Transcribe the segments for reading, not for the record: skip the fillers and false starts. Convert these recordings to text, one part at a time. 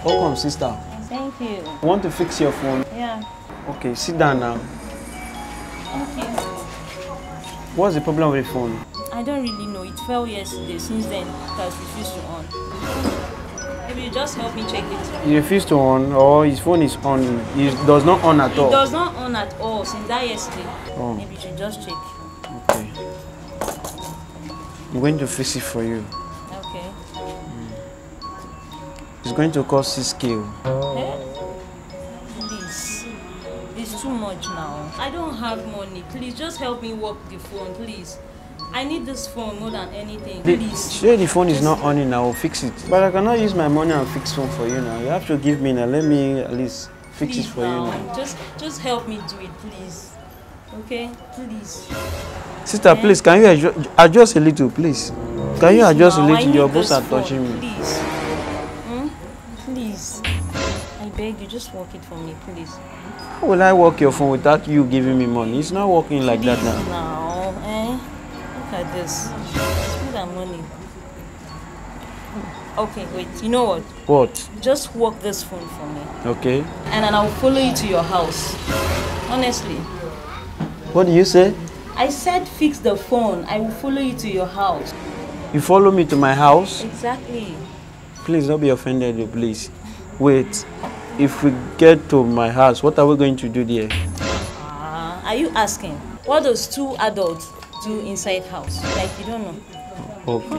Welcome, sister. Thank you. I want to fix your phone. Yeah. Okay, sit down now. Thank you. What's the problem with the phone? I don't really know. It fell yesterday. Since then, it has refused to on. Maybe you just help me check it. He refused to on, or his phone is on. It does not on at all. It does not on at all since that yesterday. Oh. Maybe you should just check. Okay. I'm going to fix it for you. Okay. It's going to cost 6K. Eh? Please. It's too much now. I don't have money. Please just help me work the phone, please. I need this phone more than anything. Please. Sure, the phone is not on, I will fix it. But I cannot use my money and fix phone for you now. You have to give me now. Let me at least fix it for you now. Just help me do it, please. Okay? Please. Sister, please, can you adjust a little, please? Can you adjust a little? Your boss are touching me. Please. Please. I beg you, just work it for me, please. How will I work your phone without you giving me money? It's not working like that now. Look at this. Spend that money. Okay, wait. You know what? What? Just work this phone for me. Okay. And then I'll follow you to your house. Honestly. What do you say? I said fix the phone. I will follow you to your house. You follow me to my house? Exactly. Please don't be offended, please. Wait. If we get to my house, what are we going to do there? Are you asking? What does two adults do inside house? Like you don't know. Okay.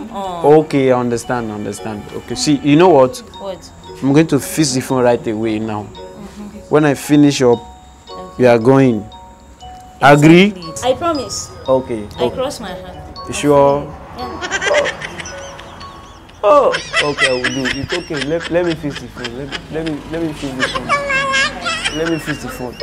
Okay, I understand. Okay, see, you know what? What? I'm going to fix the phone right away now. When I finish up, we are going. Agree? I promise. Okay. I cross my hand. You sure? Yeah. Oh, okay, I will do. It's okay. Let me fix the phone. Let me fix the phone. Let me fix the phone.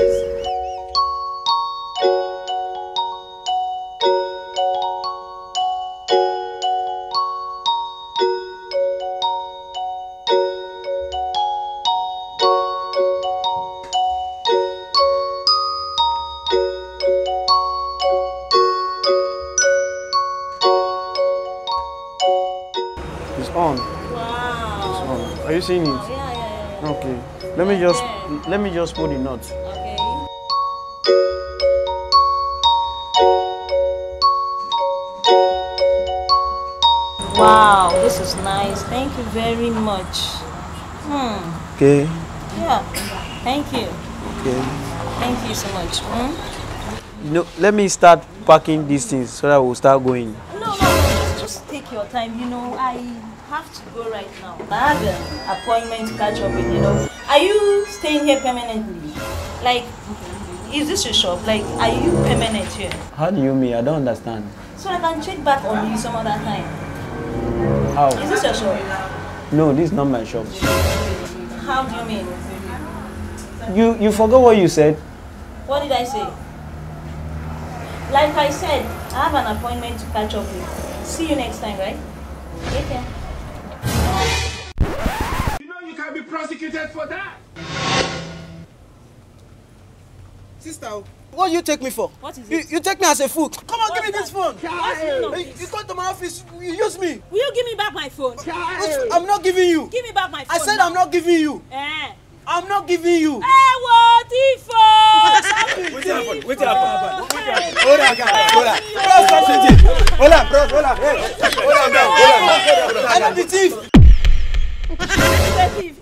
It's on. Wow. It's on. Are you seeing it? Yeah. Okay. Let me just put the nuts. Okay. Wow, this is nice. Thank you very much. Okay. Yeah. Thank you. Okay. Thank you so much. You know, let me start packing these things so that we'll start going. No. Just take your time. You know, I have to go right now. I have an appointment to catch up with, you know. Are you staying here permanently? Like, is this your shop? Like, are you permanent here? How do you mean? I don't understand. So I can check back on you some other time. How? Is this your shop? No, this is not my shop. How do you mean? You forgot what you said? What did I say? Like I said, I have an appointment to catch up with. See you next time, right? Take care. You know you can be prosecuted for that. Sister, what do you take me for? What is it? You take me as a fool. Come on, give me this phone. You come to my office, you use me. Will you give me back my phone? I'm not giving you. Give me back my phone. I said I'm not giving you. I'm not giving you. What if? Wait happen. Hold on, guys. Hold on, bro. Hold on. Hey, I'm not the thief.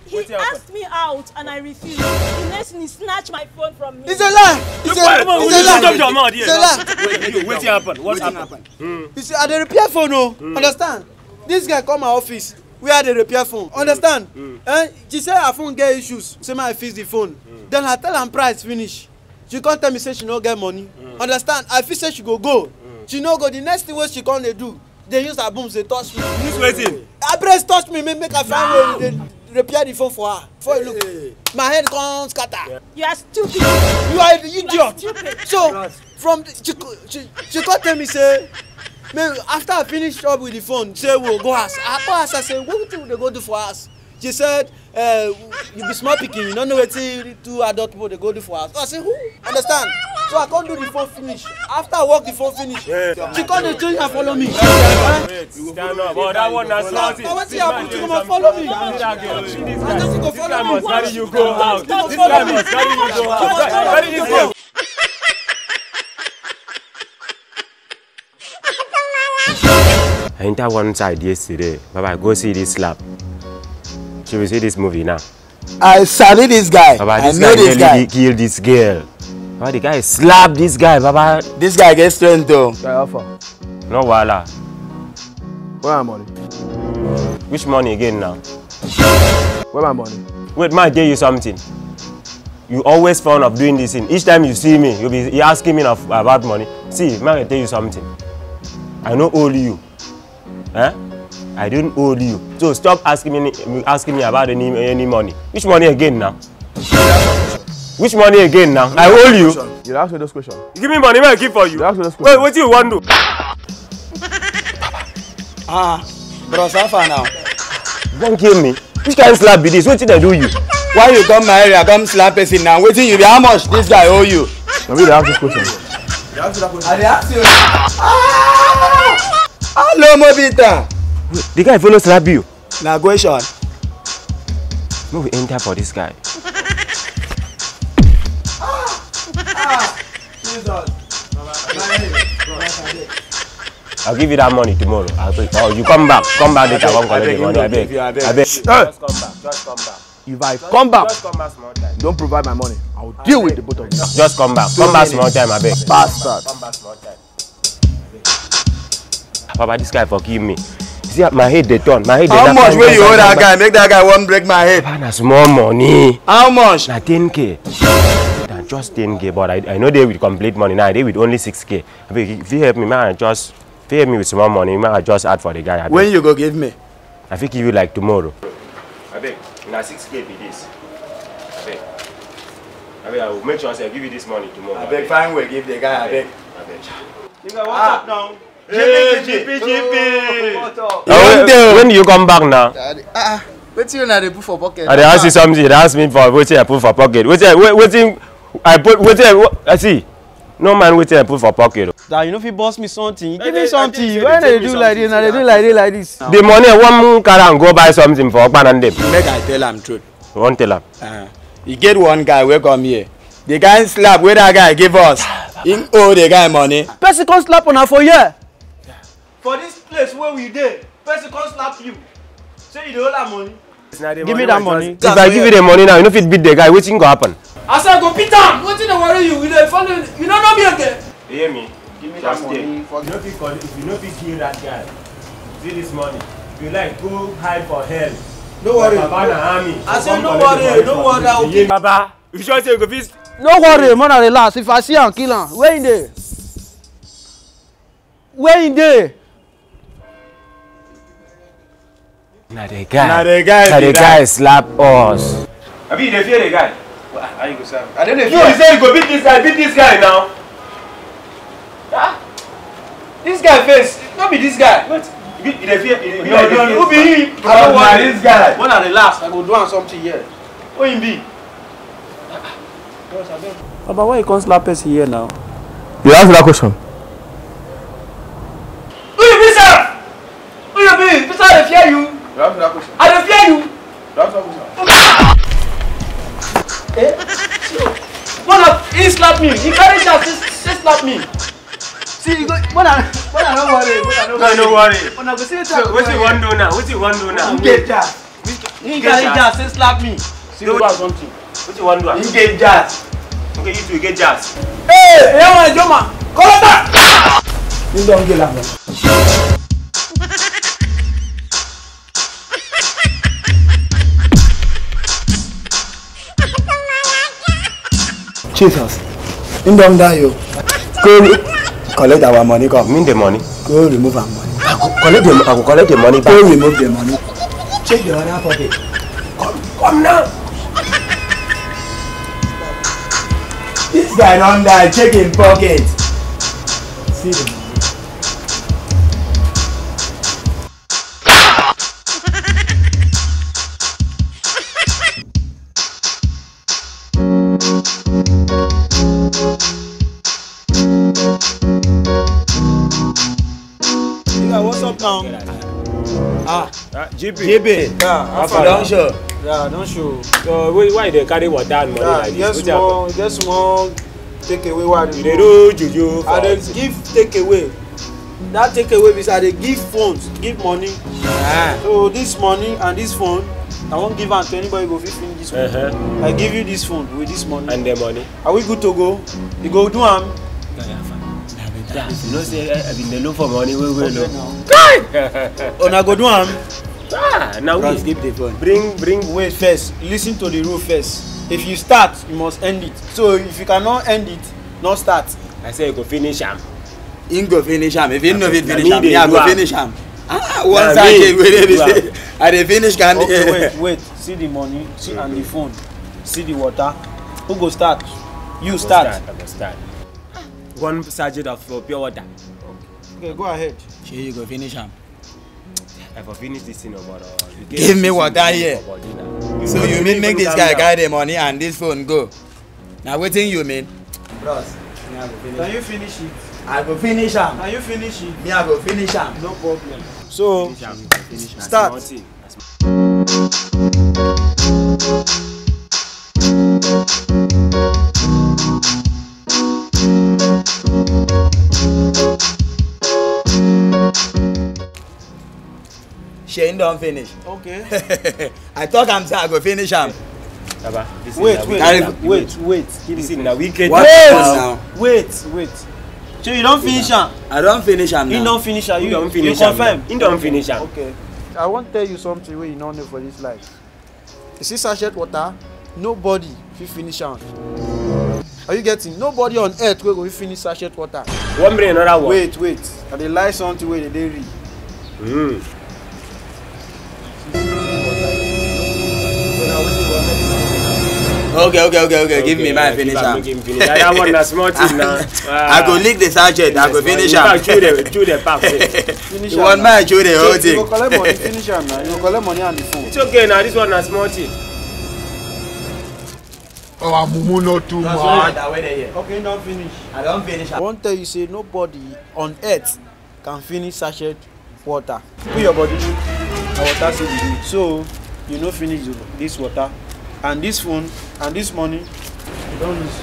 He asked me out and I refused. The next thing he snatched my phone from me. It's a lie. It's a lie. What happened? What happened? You see, I dey repair phone, no. Understand? This guy come my office. We had a repair phone. Understand? She said her phone get issues. Say I fix the phone. Then I tell her price finish. She can't tell me say she no get money. Understand? I feel say she go. She no go. The next thing what she can't do, they use her booms, they touch me. Who's waiting? Her breast touch me, make her find way they repair the phone for her. Before you look, my head can't scatter. You are stupid. You are the idiot. So from she can't tell me say. After I finished up with the phone, say we'll go house. I go house, I said, what do they go do for us? She said, you be small picking, you don't know what two adult people they go do for us. I said, who? Understand? So I can't do the phone finish. After I work the phone finish, she can't dey change and follow me. Stand up. Oh, that one that's lousy. What's the happen to come and follow me? I just go follow me. Carry you go out. This guy must carry you go out. Carry this girl. I entered one side yesterday. Baba, go see this slap. Should we see this movie now? I sabi this guy. Baba, I this know guy this guy. nearly killed this girl. Baba, the guy slapped this guy, Baba. This guy gets strength though. No wala. Where my money? Which money again now? Where my money? Wait, man, I tell you something. You always fond of doing this thing. Each time you see me, you'll be asking me about money. See, man, I tell you something. I don't owe you. Eh? I don't owe you. So stop asking me about any money. Which money again now? Which money again now? I owe you. You ask me those questions. You give me money, man, I keep for you. You ask me those Wait, questions. what do you want to do? Bro, suffer now. Don't kill me. Which kind of slap be this? What did I do you? Why you come my area, come slap person now? Waiting you be how much this guy owe you? Let me ask this question. I dey ask you. Hello, Mobita. The guy follow slap you. Now question. No, we enter for this guy. I'll give you that money tomorrow. Oh, you come back. Come back later. I won't collect the money. I beg. Just come back. If I come back, don't provide my money. I will deal with the both of you. Just come back. Come back small time, I beg. Bastard. Come back small time. Papa, this guy forgive me. See, my head they turn. My head they How turn. much will you owe that guy? Make that guy won't break my head. Papa, that's more money. How much? Na 10K. Nah, just 10K, but I know they with complete money. Now they with only 6K. I beg, if you help me, man, I just pay me with small money. Man, I just add for the guy. When you go give me? I think give you like tomorrow. I beg, na 6K be this. I beg, I will make sure I give you this money tomorrow. I beg, fine way, give the guy, I beg. Nigga, what's up now? Hey, GP. When do you come back now? Wait till you na dey put for pocket. I ask you something. They ask me for wetin I put for pocket. Wetin I put? I see. No man wetin I put for pocket. That you know if you boss me something, you give me something. Why they do like this? Now they do like this. The money one carry and go buy something for Okpan and them. Make I tell am truth. You won't tell him. You get one guy wey come here. The guy slap wey that guy give us. Him owe the guy money. Person come slap on her for here. For this place where we dey, person come slap you. Say you dey owe that money. Give me that money. If I give you the money now, you know if it beat the guy, wetin go happen? I said go beat am. Wetin dey worry you? You dey follow. You don't know me again. You hear me? Give me that money. If you know if kill that guy, see this money. If you like, go hide for hell. No worry. Baba na army. I said no worry. No worry. I will give. Baba, you sure say you go fit? No worry, man. Relax. If I see am, kill am. Where in there? Where in there? Na the guy slap us. Abi, you dey fear the guy? How you go say? I don't know if No, you say you go beat this guy now. this guy face. No be this guy. What? You dey fear? No. Who be him? I don't want this guy. When I relax, I go do am something here. Who him be? Baba, why you can't slap us here now? You ask that question. Who you be, sir? Who you be? This I dey fear you. You ask that question. I dey fear you. You ask that question. When he slap me, he carry shot, he slap me. See, you go. When I don't worry. No worry. When I go see the So, what you want to do now? What you want to do now? He get jazz. He carry jazz, he slap me. See what something. What you want to do? He get jazz. Okay, you two get jazz. Hey, man, Joma, call it back. You don't get that. Jesus, him don't die yo. Go collect our money, come. Mean the money. Go remove our money. I go collect the money back. Go remove the money. Check the other pocket. Come now. This guy don't die. Check him pocket. See the money. what's up now? GP. Yeah, I don't show. Yeah, don't show. So why they carry water and money like this? Get small take away what They do juju for I dey give take away. That take away is I dey give phones, give money. So this money and this phone, I won't give am to anybody go fit finish this one. I give you this phone with this money. And the money. Are we good to go? You go do am. Yeah, you know say I been dey look for money wey low. Una go do am. Now we Keep the phone. Bring wait first. Listen to the rule first. If you start, you must end it. So if you cannot end it, not start. I say you go finish am. Him go finish am. If he no fit finish am, me me I dey go do am. finish am. Once I get wey dey say I dey finish can Okay, wait. See the money, see and the phone, see the water. Who go start? You start. I go start. One sachet of pure water. Okay, go ahead. Sure you go finish am. I for finish this thing about Give me water here. So you mean make this guy carry the money and this phone go? Now wetin you mean? Bros, me I go finish. Can you finish it? I go finish am. Can you finish it? Me I go finish am. No problem. So start. Shane don't finish. Okay. I talk am say I go finish am. Baba, this Wait. This is na wicked. What now? Wait. So you don't finish am? I don't finish am now. You don't finish am. You don't You finish am. confirm? You don't finish am. Okay. I wan tell you something wey you no know for this life. You see sachet water, nobody fit finish am. Are you getting? Nobody on earth wey go fit finish sachet water. One bring another one. Wait. I dey lie something wey dey real. Okay. Give me my finish am. That one na small thing now. I go lick the sachet. I go finish am. Chew the pack. Finish You am want now. my chew the So whole you thing? go collect money, finish am now. You go collect money and the phone. It's okay now. This one na small thing. Oh, mumu not too much. Okay, don't finish. I don't finish I am. wan tell you say nobody on earth can finish sachet water. Put your body na water say you need. So you no finish this water and this phone and this money you don lose.